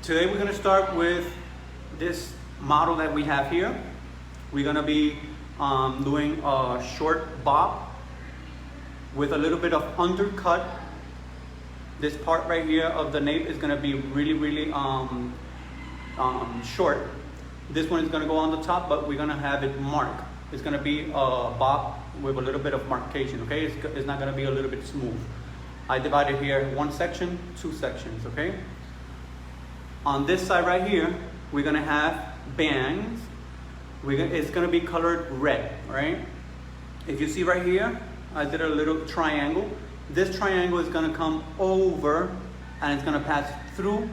Today we're gonna start with this model that we have here. We're gonna be doing a short bob with a little bit of undercut. This part right here of the nape is gonna be really short. This one is gonna go on the top, but we're gonna have it marked. It's gonna be a bob with a little bit of markation, okay? It's not gonna be a little bit smooth. I divided here one section, two sections, okay? On this side right here, we're gonna have bands. It's gonna be colored red, right? If you see right here, I did a little triangle. This triangle is gonna come over and it's gonna pass through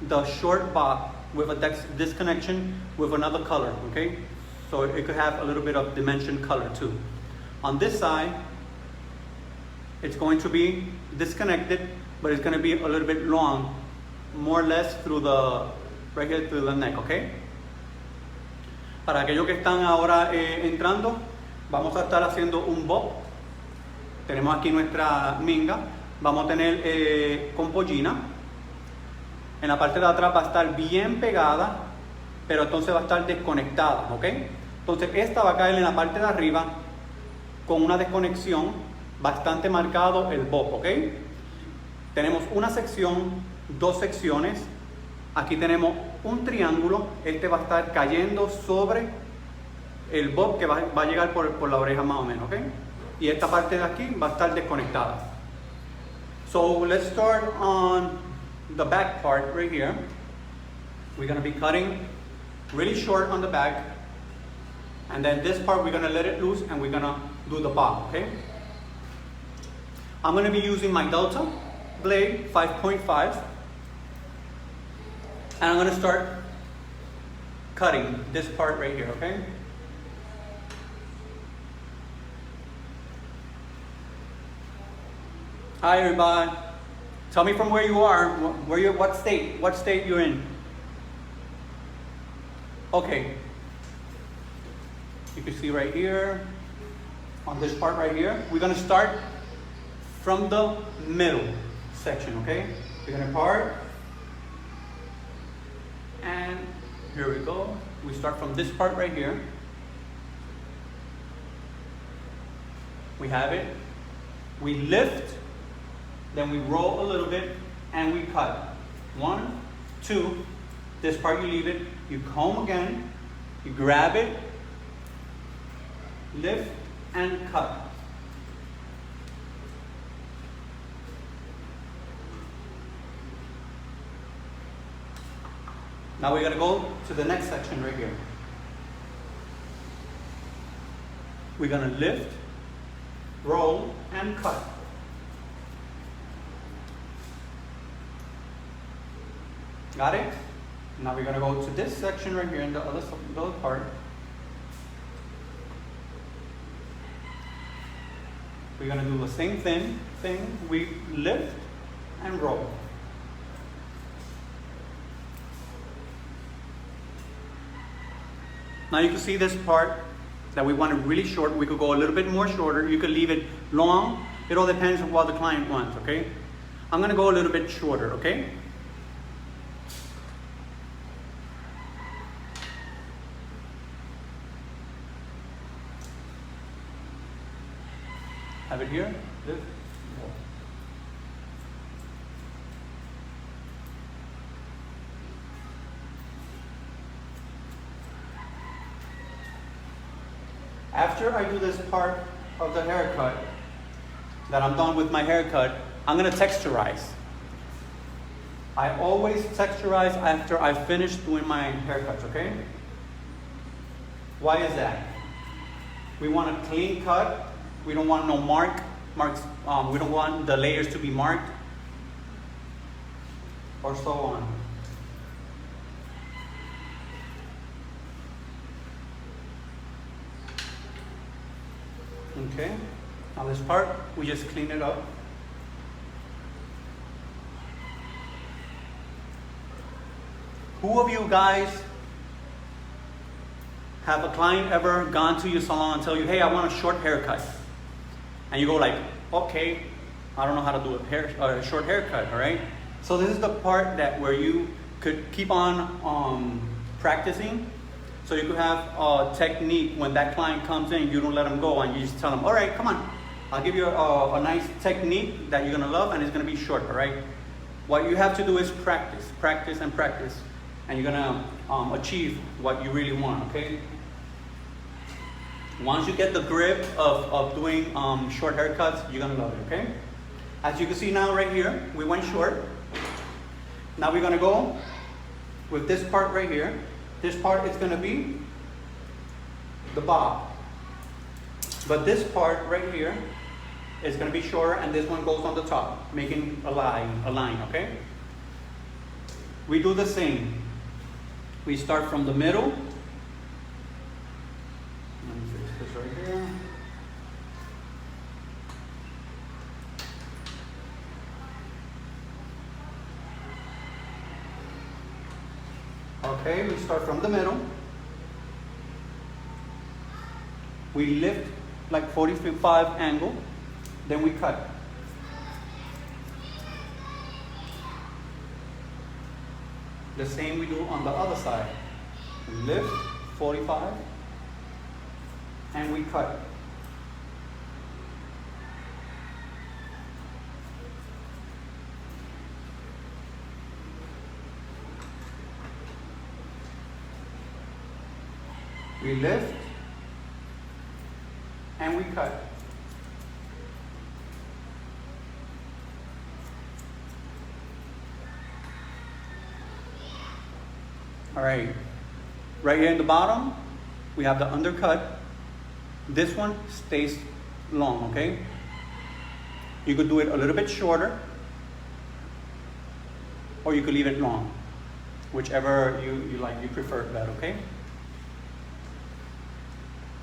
the short bob with a disconnection with another color, okay? So it could have a little bit of dimension color too. On this side, it's going to be disconnected, but it's gonna be a little bit long, more or less through the, right here through the neck, okay? Para aquellos que están ahora entrando, vamos a estar haciendo un bob. Tenemos aquí nuestra minga. Vamos a tener con pollina. En la parte de atrás va a estar bien pegada, pero entonces va a estar desconectada, ¿ok? Entonces esta va a caer en la parte de arriba con una desconexión, bastante marcado el bob, ¿ok? Tenemos una sección, dos secciones. Aquí tenemos un triángulo. Este va a estar cayendo sobre el bob que va a llegar por la oreja más o menos, ¿ok? Y esta parte de aquí va a estar desconectada. So let's start on the back part right here. We're going to be cutting really short on the back, and then this part we're going to let it loose and we're going to do the bob, okay? I'm going to be using my Delta blade 5.5, and I'm going to start cutting this part right here, okay? Hi everybody. Tell me from where you are, what state you're in. Okay. You can see right here, on this part right here, we're gonna start from the middle section, okay? We're gonna part, and here we go. We start from this part right here. We have it. We lift, then we roll a little bit, and we cut. 1, 2, this part you leave it, you comb again, you grab it, lift, and cut. Now we're gonna go to the next section right here. We're gonna lift, roll, and cut. Got it? Now we're gonna go to this section right here in the other part. We're gonna do the same thing. We lift and roll. Now you can see this part that we want it really short. We could go a little bit more shorter. You could leave it long. It all depends on what the client wants, okay? I'm gonna go a little bit shorter, okay? Have it here, lift, roll. After I do this part of the haircut, that I'm done with my haircut, I'm gonna texturize. I always texturize after I finish doing my haircuts, okay? Why is that? We want a clean cut. We don't want no marks. We don't want the layers to be marked, or so on. Okay, now this part, we just clean it up. Who of you guys have a client ever gone to your salon and tell you, hey, I want a short haircut? And you go like, okay, I don't know how to do a short haircut, all right? So this is the part that where you could keep on practicing. So you could have a technique when that client comes in, you don't let them go, and you just tell them, all right, come on, I'll give you a nice technique that you're gonna love, and it's gonna be short, all right? What you have to do is practice, practice, and practice, and you're gonna achieve what you really want, okay? Once you get the grip of doing short haircuts, you're gonna love it, okay? As you can see now right here, we went short. Now we're gonna go with this part right here. This part is gonna be the bob. But this part right here is gonna be shorter, and this one goes on the top, making a line, okay? We do the same. We start from the middle. Let me fix this right here. Okay, we start from the middle. We lift like 45 angle, then we cut. The same we do on the other side. We lift 45 and we cut. We lift and we cut. All right, right here in the bottom, we have the undercut. This one stays long, okay? You could do it a little bit shorter, or you could leave it long, whichever you like, you prefer that, okay?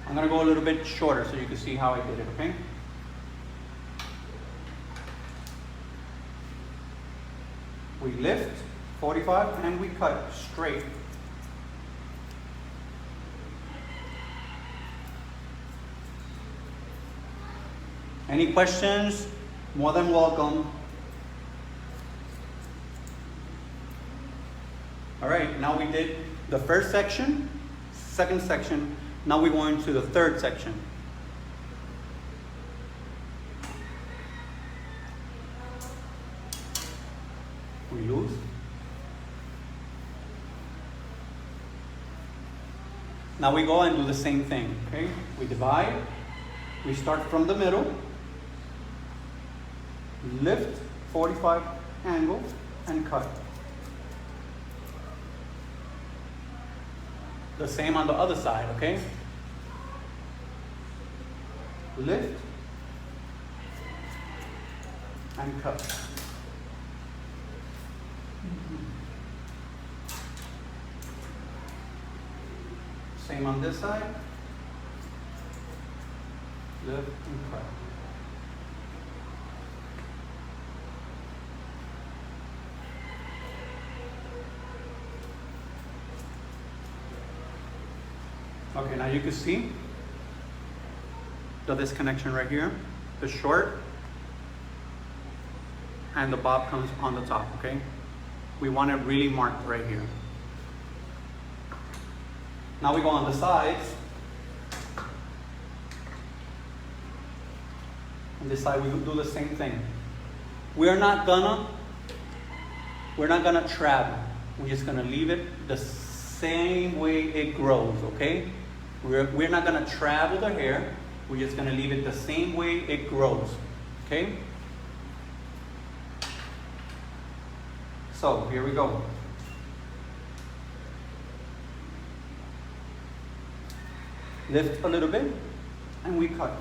I'm gonna go a little bit shorter so you can see how I did it, okay? We lift 45 and we cut straight. Any questions? More than welcome. All right, now we did the first section, second section. Now we're going to the third section. We lose. Now we go and do the same thing, okay? We divide. We start from the middle. Lift 45 angle and cut. The same on the other side, okay? Lift and cut. Same on this side. Lift and cut. Okay, now you can see the disconnection right here, the short, and the bob comes on the top, okay? We want it really marked right here. Now we go on the sides. On this side we do the same thing. We're not gonna travel. We're just gonna leave it the same way it grows, okay? We're not gonna travel the hair. We're just gonna leave it the same way it grows, okay? So here we go. Lift a little bit and we cut.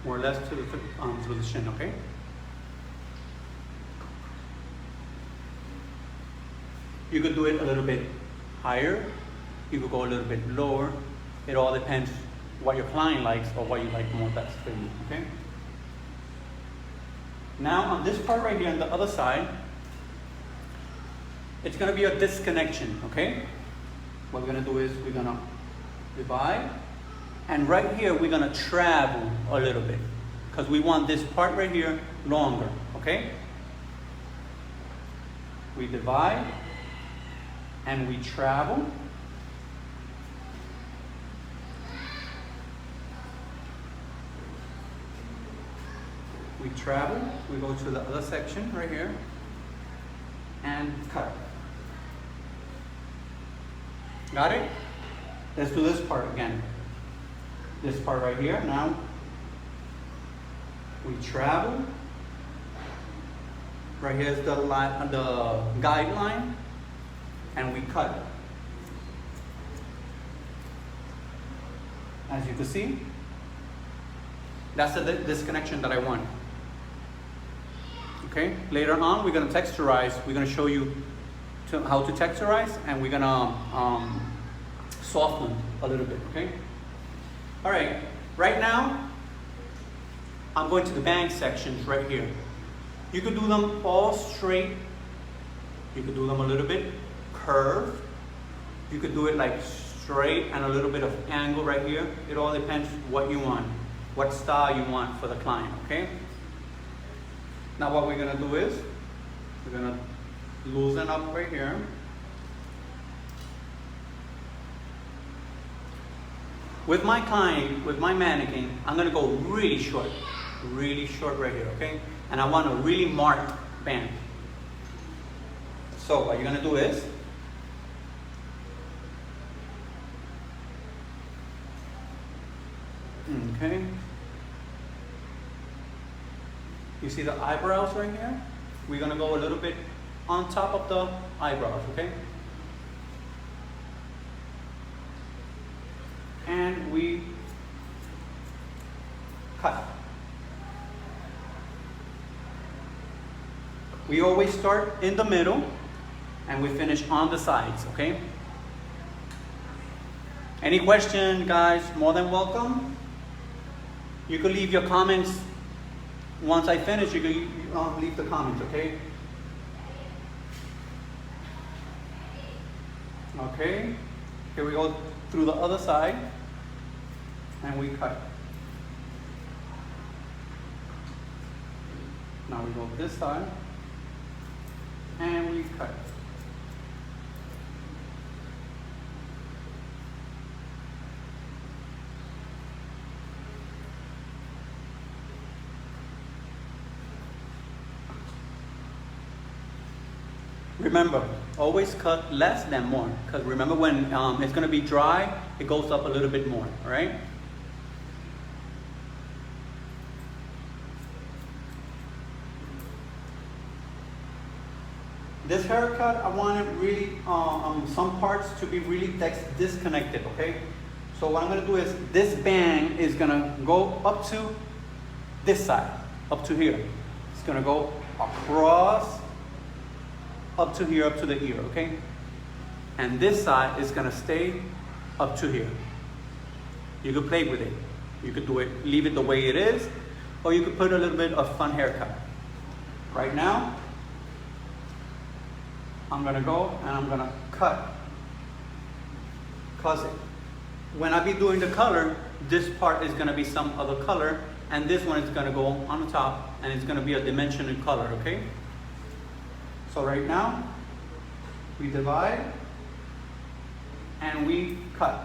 More or less to the chin, okay? You could do it a little bit higher. You could go a little bit lower. It all depends what your client likes or what you like more best for you, okay? Now on this part right here on the other side, it's gonna be a disconnection, okay? what we're gonna do is we're gonna divide, and right here we're gonna travel a little bit because we want this part right here longer, okay? We divide and we travel. We travel, we go to the other section right here and cut. Got it? Let's do this part again. This part right here. Now we travel. Right here is the line, the guideline, and we cut. As you can see, that's the disconnection that I want. Okay. Later on, we're gonna texturize. We're gonna show you how to texturize, and we're gonna soften a little bit. Okay. All right. Right now, I'm going to the bang sections right here. You could do them all straight. You could do them a little bit curved. You could do it like straight and a little bit of angle right here. It all depends what you want, what style you want for the client, okay? Now what we're gonna do is, we're gonna loosen up right here. With my client, with my mannequin, I'm gonna go really short right here, okay? And I want a really marked band. So what you're gonna do is, okay, you see the eyebrows right here? We're gonna go a little bit on top of the eyebrows, okay? And we cut. We always start in the middle and we finish on the sides, okay? Any question, guys? More than welcome. You can leave your comments. Once I finish, you can leave the comments, okay? Okay, here we go through the other side and we cut. Now we go this side and we cut. Remember, always cut less than more, because remember when it's going to be dry, it goes up a little bit more, all right? This haircut, I want it really, some parts to be really disconnected, okay? So what I'm going to do is, this bang is going to go up to this side, up to here. It's going to go across, up to here, up to the ear, okay? And this side is gonna stay up to here. You could play with it. You could do it, leave it the way it is, or you could put a little bit of fun haircut. Right now, I'm gonna go and I'm gonna cut. Cause when I be doing the color, this part is gonna be some other color, and this one is gonna go on the top, and it's gonna be a dimensional color, okay? So right now, we divide and we cut.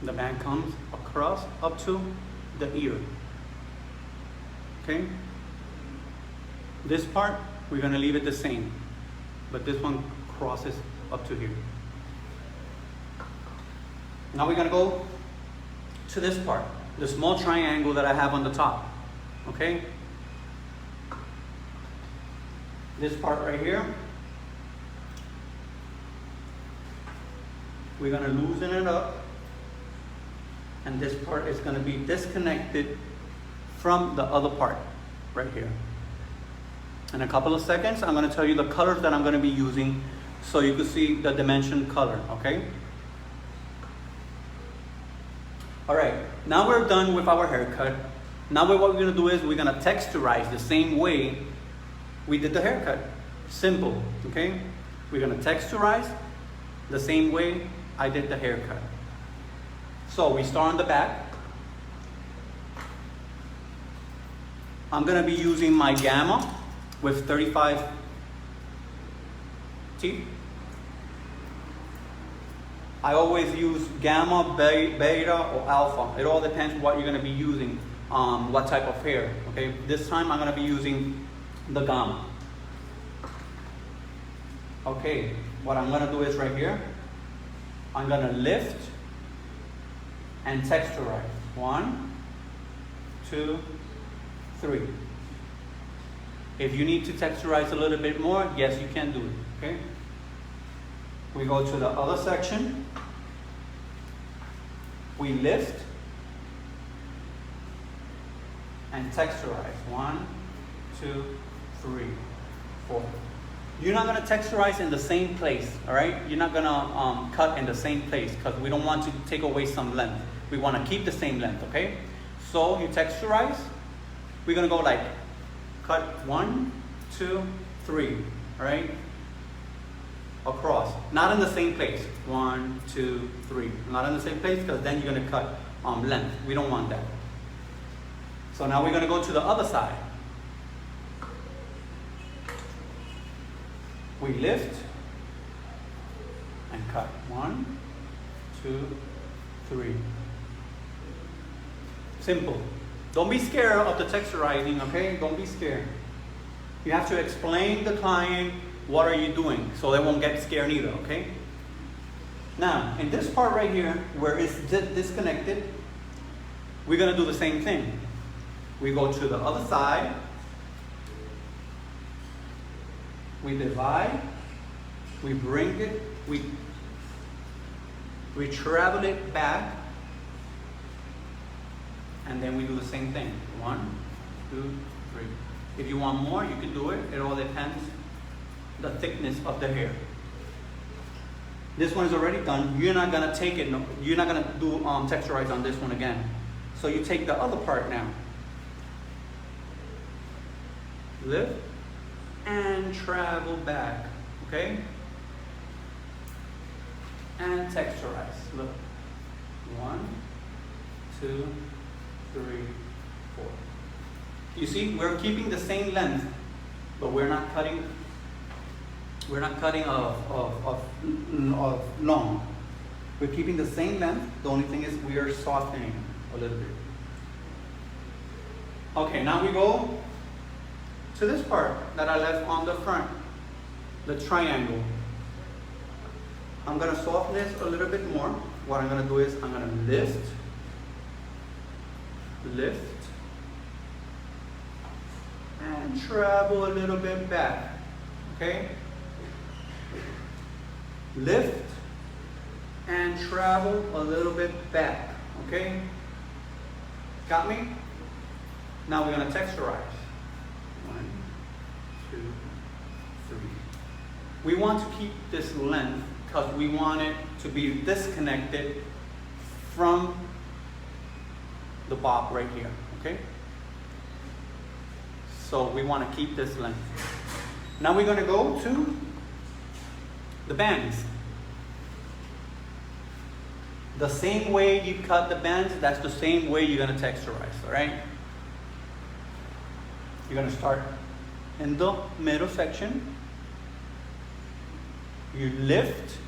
The band comes across up to the ear. Okay? This part, we're gonna leave it the same, but this one crosses up to here. Now we're gonna go to this part, the small triangle that I have on the top, okay? This part right here, we're gonna loosen it up, and this part is gonna be disconnected from the other part right here. In a couple of seconds, I'm gonna tell you the colors that I'm gonna be using so you can see the dimension color, okay? All right, now we're done with our haircut. Now what we're gonna do is we're gonna texturize the same way we did the haircut. Simple, okay? We're gonna texturize the same way I did the haircut. So we start on the back. I'm gonna be using my Gamma with 35 teeth. I always use Gamma, Beta, or Alpha. It all depends what you're gonna be using, what type of hair, okay? This time I'm gonna be using the Gamma. Okay, what I'm gonna do is right here, I'm gonna lift and texturize. 1, 2, 3. If you need to texturize a little bit more, yes, you can do it, okay? We go to the other section. We lift and texturize. 1, 2, 3, 4. You're not gonna texturize in the same place, all right? You're not gonna cut in the same place because we don't want to take away some length. We wanna keep the same length, okay? So you texturize. We're gonna go like, cut 1, 2, 3, all right? Across, not in the same place. 1, 2, 3. Not in the same place because then you're gonna cut length. We don't want that. So now we're gonna go to the other side. We lift and cut. 1, 2, 3. Simple. Don't be scared of the texturizing, okay? Don't be scared. You have to explain the client what are you doing so they won't get scared either, okay? Now, in this part right here where it's disconnected, we're gonna do the same thing. We go to the other side. We divide, we bring it, we travel it back, and then we do the same thing. 1, 2, 3. If you want more, you can do it. It all depends the thickness of the hair. This one is already done. You're not gonna take it. No, you're not gonna do texturize on this one again. So you take the other part now. Lift and travel back, okay? And texturize. Look. 1, 2, 3, 4. You see, we're keeping the same length, but we're not cutting. We're not cutting of long. We're keeping the same length. The only thing is we are softening a little bit. Okay, now we go to this part that I left on the front, the triangle. I'm gonna soften this a little bit more. What I'm gonna do is I'm gonna lift, and travel a little bit back, okay? Lift and travel a little bit back, okay? Got me? Now we're gonna texturize. 1, 2, 3. We want to keep this length because we want it to be disconnected from the bob right here, okay? So we want to keep this length. Now we're going to go to the bands. The same way you cut the bands, that's the same way you're going to texturize, all right? You're going to start in the middle section. You lift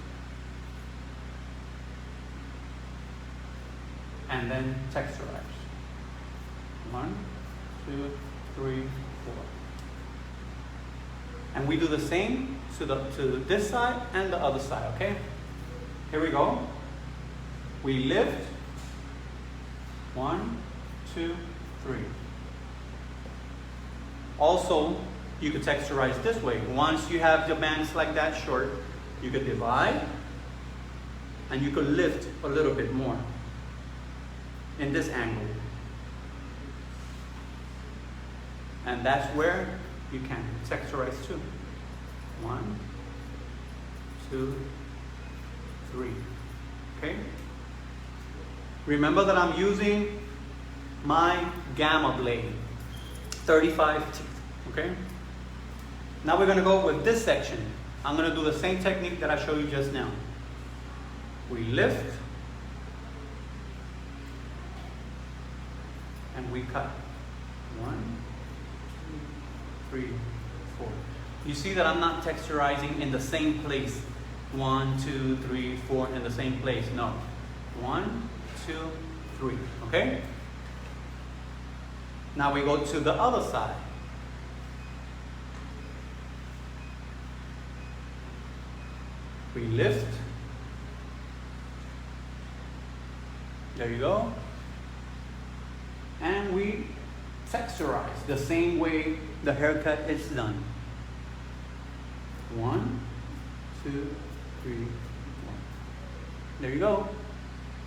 and then texturize. 1, 2, 3, 4. And we do the same to this side and the other side, okay? Here we go. We lift. 1, 2, 3. Also, you could texturize this way. Once you have the bands like that short, you could divide and you could lift a little bit more in this angle. And that's where you can texturize too. 1, 2, 3. Okay? Remember that I'm using my gamma blade, 35 teeth, okay? Now we're gonna go with this section. I'm gonna do the same technique that I showed you just now. We lift, and we cut. 1, 2, 3, 4. You see that I'm not texturizing in the same place. 1, 2, 3, 4 in the same place. No. 1, 2, 3. Okay? Now we go to the other side. We lift. There you go. And we texturize the same way the haircut is done. 1, 2, 3, 4. There you go.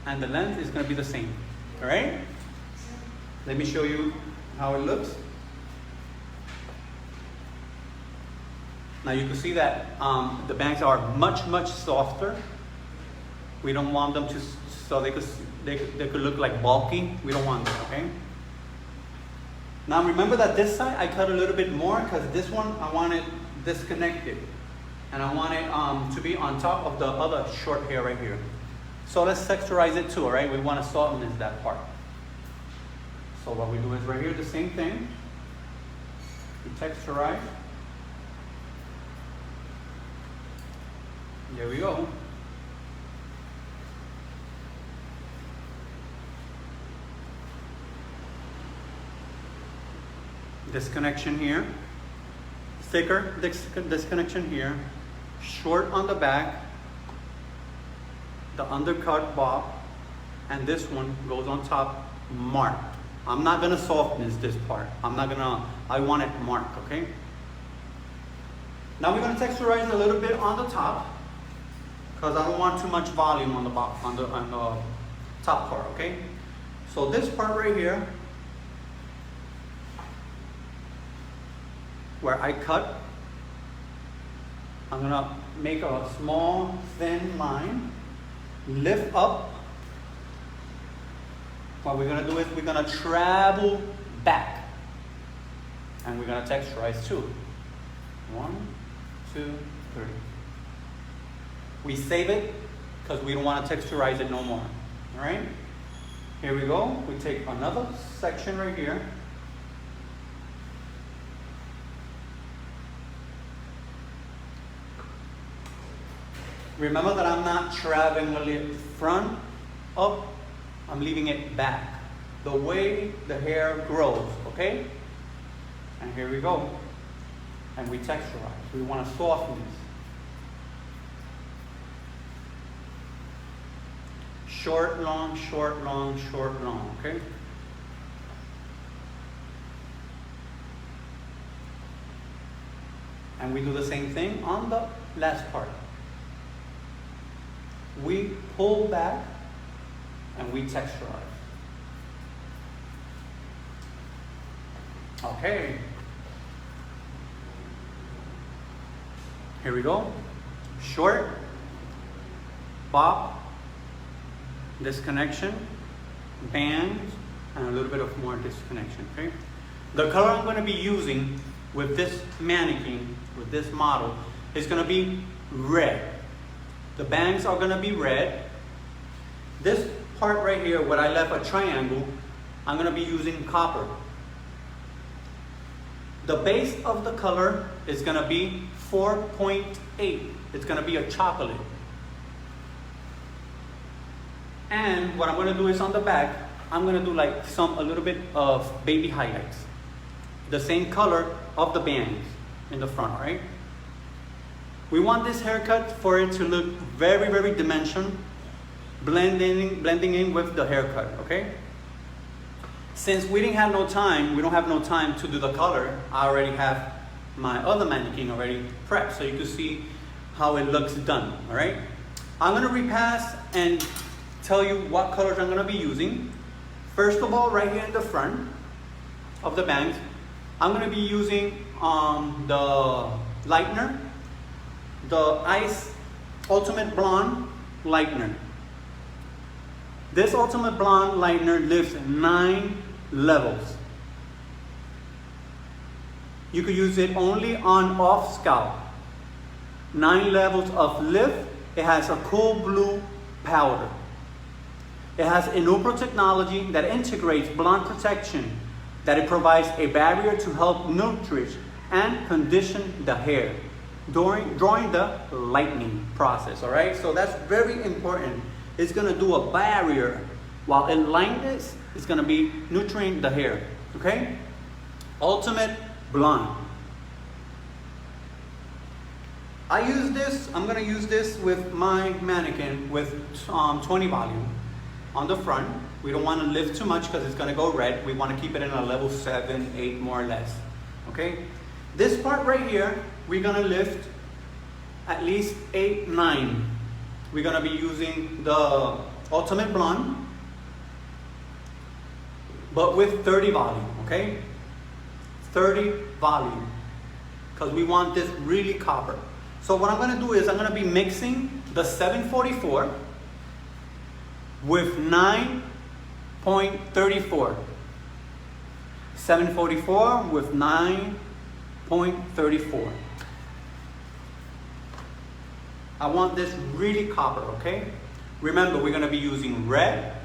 And the length is going to be the same. All right? Let me show you how it looks. Now you can see that the bangs are much softer. We don't want them to, so they could look like bulky. We don't want that, okay? Now remember that this side I cut a little bit more because this one I want it disconnected. And I want it to be on top of the other short hair right here. So let's texturize it too, all right? We want to soften that part. So what we do is right here, the same thing. We texturize. There we go. Disconnection here. Thicker disconnection here. Short on the back. The undercut bob. And this one goes on top, marked. I'm not gonna soften this part. I want it marked, okay? Now we're gonna texturize a little bit on the top because I don't want too much volume on the top part, okay? So this part right here, where I cut, I'm gonna make a small thin line, lift up. What we're gonna do is we're gonna travel back, and we're gonna texturize too. 1, 2, 3. We save it because we don't want to texturize it no more. All right? Here we go. We take another section right here. Remember that I'm not traveling the front up. I'm leaving it back. The way the hair grows, okay? And here we go. And we texturize. We want to soften this. Short, long, short, long, short, long, okay? And we do the same thing on the last part. We pull back and we texturize. Okay. Here we go. Short, bob, disconnection, bands, and a little bit of more disconnection, okay? The color I'm going to be using with this mannequin, with this model, is going to be red. The bangs are going to be red. This part right here, where I left a triangle, I'm going to be using copper. The base of the color is going to be 4.8. It's going to be a chocolate. And what I'm going to do is on the back, I'm going to do like a little bit of baby highlights. The same color of the bangs in the front, right? We want this haircut for it to look very, very dimensional, blending in with the haircut, okay? Since we don't have no time to do the color, I already have my other mannequin already prepped, so you can see how it looks done, all right? I'm gonna repass and tell you what colors I'm gonna be using. First of all, right here in the front of the bangs, I'm gonna be using the lightener, the Ice Ultimate Blonde lightener. This Ultimate Blonde Lightener lifts 9 levels. You could use it only on off scalp. 9 levels of lift. It has a cool blue powder. It has Inupro technology that integrates blonde protection, that it provides a barrier to help nourish and condition the hair during the lightening process, all right? So that's very important. It's gonna do a barrier while it lightens. It's gonna be nurturing the hair, okay? Ultimate Blonde. I'm gonna use this with my mannequin with 20 volume on the front. We don't wanna lift too much because it's gonna go red. We wanna keep it in a level 7, 8 more or less, okay? This part right here, we're gonna lift at least 8, 9. We're gonna be using the Ultimate Blonde, but with 30 volume, okay? 30 volume, because we want this really copper. So what I'm gonna do is I'm gonna be mixing the 744 with 9.34. 744 with 9.34. I want this really copper, okay? Remember, we're gonna be using red.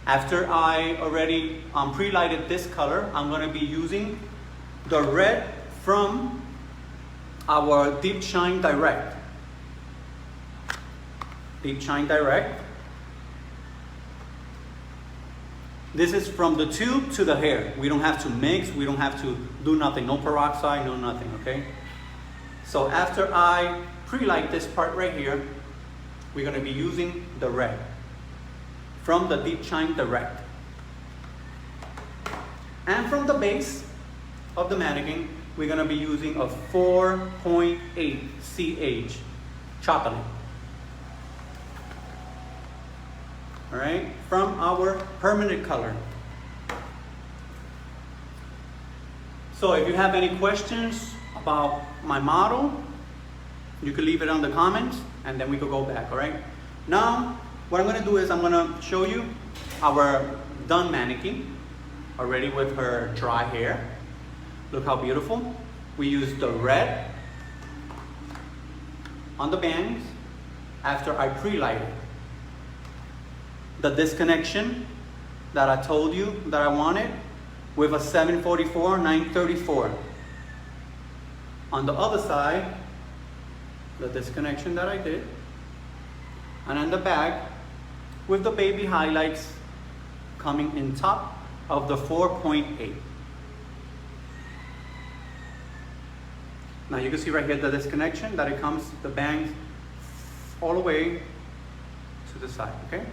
After I already pre-lighted this color, I'm gonna be using the red from our Deep Shine Direct. Deep Shine Direct. This is from the tube to the hair. We don't have to mix, we don't have to do nothing, no peroxide, no nothing, okay? So after I pre-light this part right here, we're gonna be using the red from the Deep Shine Direct. And from the base of the mannequin, we're gonna be using a 4.8 CH chocolate. All right, from our permanent color. So if you have any questions about my model, you can leave it on the comments and then we could go back, all right? Now, what I'm gonna do is I'm gonna show you our done mannequin, already with her dry hair. Look how beautiful. We used the red on the bangs after I pre-lighted. The disconnection that I told you that I wanted with a 744, 934. On the other side, the disconnection that I did. And on the back, with the baby highlights coming in top of the 4.8. Now you can see right here the disconnection that it comes, the bangs all the way to the side, okay?